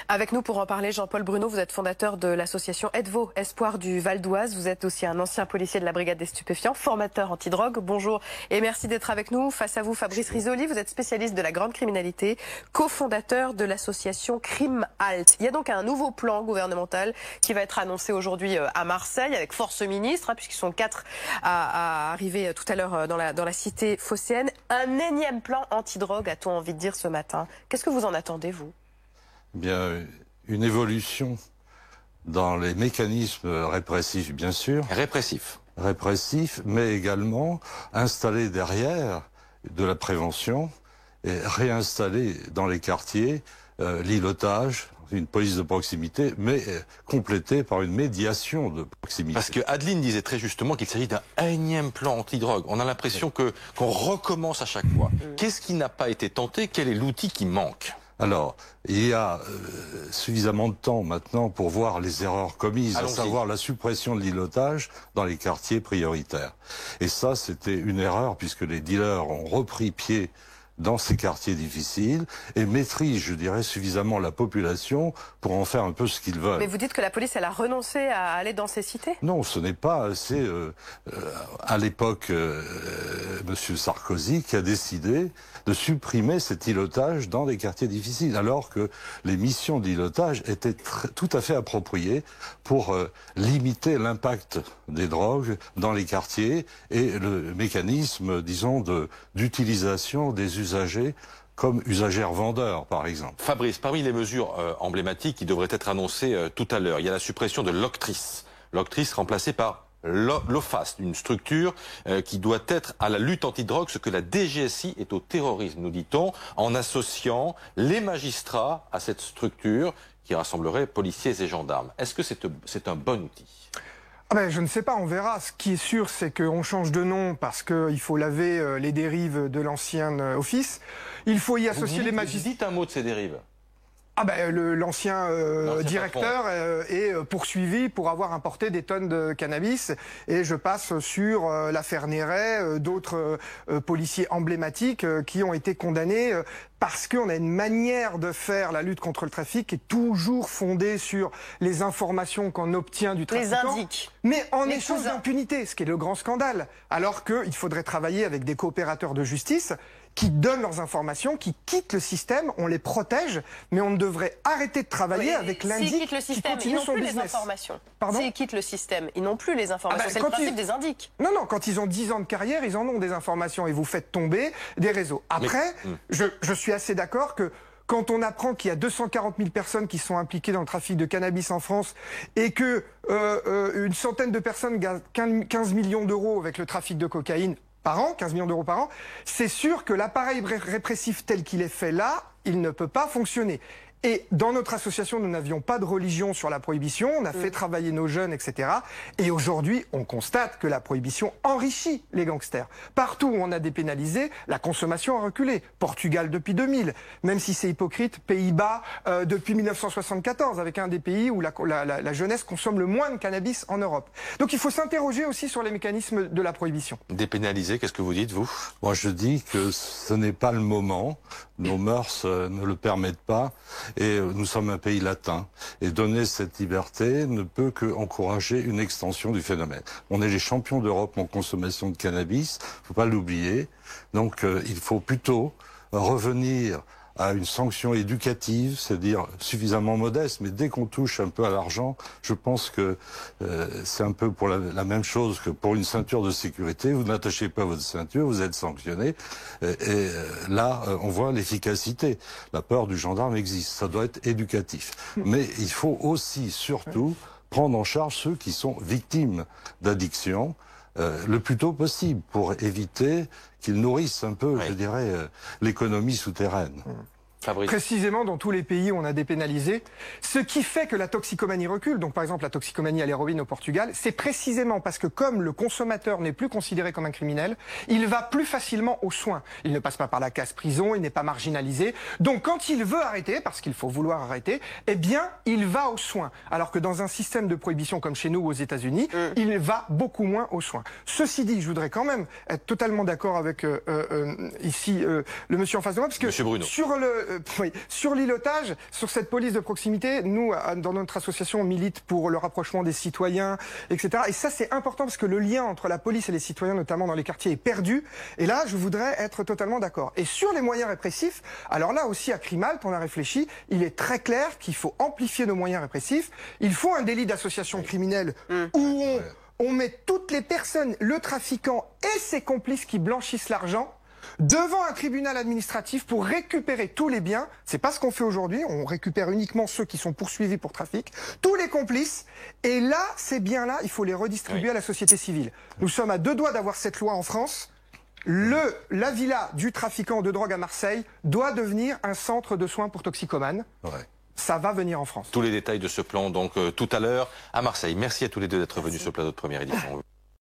Avec nous pour en parler, Jean-Paul Bruno, vous êtes fondateur de l'association Aide-Vaux, Espoir du Val d'Oise. Vous êtes aussi un ancien policier de la brigade des stupéfiants, formateur antidrogue. Bonjour et merci d'être avec nous. Face à vous, Fabrice Risoli, vous êtes spécialiste de la grande criminalité, cofondateur de l'association Crime Halt. Il y a donc un nouveau plan gouvernemental qui va être annoncé aujourd'hui à Marseille avec force ministre, puisqu'ils sont 4 à arriver tout à l'heure dans la cité phocéenne. Un énième plan antidrogue, a-t-on envie de dire ce matin. Qu'est-ce que vous en attendez, vous ? Bien, une évolution dans les mécanismes répressifs, bien sûr. Répressifs, mais également installer derrière de la prévention et réinstaller dans les quartiers l'îlotage, une police de proximité, mais complétée par une médiation de proximité. Parce que Adeline disait très justement qu'il s'agit d'un énième plan antidrogue. On a l'impression qu'on recommence à chaque fois. Qu'est-ce qui n'a pas été tenté? Quel est l'outil qui manque? Alors, il y a suffisamment de temps maintenant pour voir les erreurs commises, à savoir la suppression de l'îlotage dans les quartiers prioritaires. Et ça, c'était une erreur puisque les dealers ont repris pied dans ces quartiers difficiles et maîtrisent, je dirais, suffisamment la population pour en faire un peu ce qu'ils veulent. Mais vous dites que la police, elle a renoncé à aller dans ces cités? Non, ce n'est pas assez. À l'époque, Monsieur Sarkozy qui a décidé de supprimer cet îlotage dans les quartiers difficiles, alors que les missions d'îlotage étaient tout à fait appropriées pour limiter l'impact des drogues dans les quartiers et le mécanisme, disons, d'utilisation des usagers comme usagères-vendeurs, par exemple. Fabrice, parmi les mesures emblématiques qui devraient être annoncées tout à l'heure, il y a la suppression de l'OCTRIS. L'OCTRIS remplacée par l'OFAS, une structure qui doit être à la lutte antidrogue, ce que la DGSI est au terrorisme, nous dit-on, en associant les magistrats à cette structure qui rassemblerait policiers et gendarmes. Est-ce que c'est un bon outil ? Je ne sais pas, on verra. Ce qui est sûr, c'est qu'on change de nom parce qu'il faut laver les dérives de l'ancien office. Il faut y associer les magistrats. Dites un mot de ces dérives. L'ancien directeur est poursuivi pour avoir importé des tonnes de cannabis. Et je passe sur l'affaire Néret, d'autres policiers emblématiques qui ont été condamnés parce qu'on a une manière de faire la lutte contre le trafic qui est toujours fondée sur les informations qu'on obtient du trafiquant. Les indiques. Mais en échange d'impunité, ce qui est le grand scandale. Alors qu'il faudrait travailler avec des coopérateurs de justice qui donnent leurs informations, qui quittent le système, on les protège, mais on ne devrait arrêter de travailler avec l'indic qui continue son business. S'ils quittent le système, ils n'ont plus les informations. C'est le principe des indiques. Non, quand ils ont 10 ans de carrière, ils en ont des informations et vous faites tomber des réseaux. Après, je suis assez d'accord que quand on apprend qu'il y a 240 000 personnes qui sont impliquées dans le trafic de cannabis en France et que une centaine de personnes gagnent 15 millions d'euros avec le trafic de cocaïne par an, 15 millions d'euros par an, c'est sûr que l'appareil répressif tel qu'il est fait là, il ne peut pas fonctionner. Et dans notre association, nous n'avions pas de religion sur la prohibition, on a fait travailler nos jeunes, etc. Et aujourd'hui, on constate que la prohibition enrichit les gangsters. Partout où on a dépénalisé, la consommation a reculé. Portugal depuis 2000, même si c'est hypocrite, Pays-Bas depuis 1974, avec un des pays où la jeunesse consomme le moins de cannabis en Europe. Donc il faut s'interroger aussi sur les mécanismes de la prohibition. Dépénaliser, qu'est-ce que vous dites, vous? Moi, je dis que ce n'est pas le moment. Nos mœurs ne le permettent pas. Et nous sommes un pays latin. Et donner cette liberté ne peut qu'encourager une extension du phénomène. On est les champions d'Europe en consommation de cannabis, faut pas l'oublier. Donc il faut plutôt revenir à une sanction éducative, c'est-à-dire suffisamment modeste, mais dès qu'on touche un peu à l'argent, je pense que c'est un peu pour la même chose que pour une ceinture de sécurité. Vous n'attachez pas votre ceinture, vous êtes sanctionné, et là, on voit l'efficacité. La peur du gendarme existe, ça doit être éducatif. Mais il faut aussi, surtout, prendre en charge ceux qui sont victimes d'addiction, le plus tôt possible pour éviter qu'ils nourrissent un peu, je dirais, l'économie souterraine. Précisément dans tous les pays où on a dépénalisé, ce qui fait que la toxicomanie recule, donc par exemple la toxicomanie à l'héroïne au Portugal, c'est précisément parce que comme le consommateur n'est plus considéré comme un criminel, il va plus facilement aux soins. Il ne passe pas par la case prison, il n'est pas marginalisé. Donc quand il veut arrêter, parce qu'il faut vouloir arrêter, eh bien il va aux soins. Alors que dans un système de prohibition comme chez nous ou aux États-Unis, il va beaucoup moins aux soins. Ceci dit, je voudrais quand même être totalement d'accord avec ici le monsieur en face de moi, parce que sur oui, sur l'îlotage, sur cette police de proximité, nous, dans notre association, on milite pour le rapprochement des citoyens, etc. Et ça, c'est important parce que le lien entre la police et les citoyens, notamment dans les quartiers, est perdu. Et là, je voudrais être totalement d'accord. Et sur les moyens répressifs, alors là aussi, à Crimalt, on a réfléchi, il est très clair qu'il faut amplifier nos moyens répressifs. Il faut un délit d'association criminelle où on met toutes les personnes, le trafiquant et ses complices qui blanchissent l'argent, devant un tribunal administratif pour récupérer tous les biens. C'est pas ce qu'on fait aujourd'hui. On récupère uniquement ceux qui sont poursuivis pour trafic, tous les complices. Et là, ces biens-là, il faut les redistribuer à la société civile. Nous sommes à 2 doigts d'avoir cette loi en France. La villa du trafiquant de drogue à Marseille doit devenir un centre de soins pour toxicomanes. Ouais. Ça va venir en France. Tous les détails de ce plan, donc, tout à l'heure à Marseille. Merci à tous les deux d'être venus sur le plateau de Première Édition.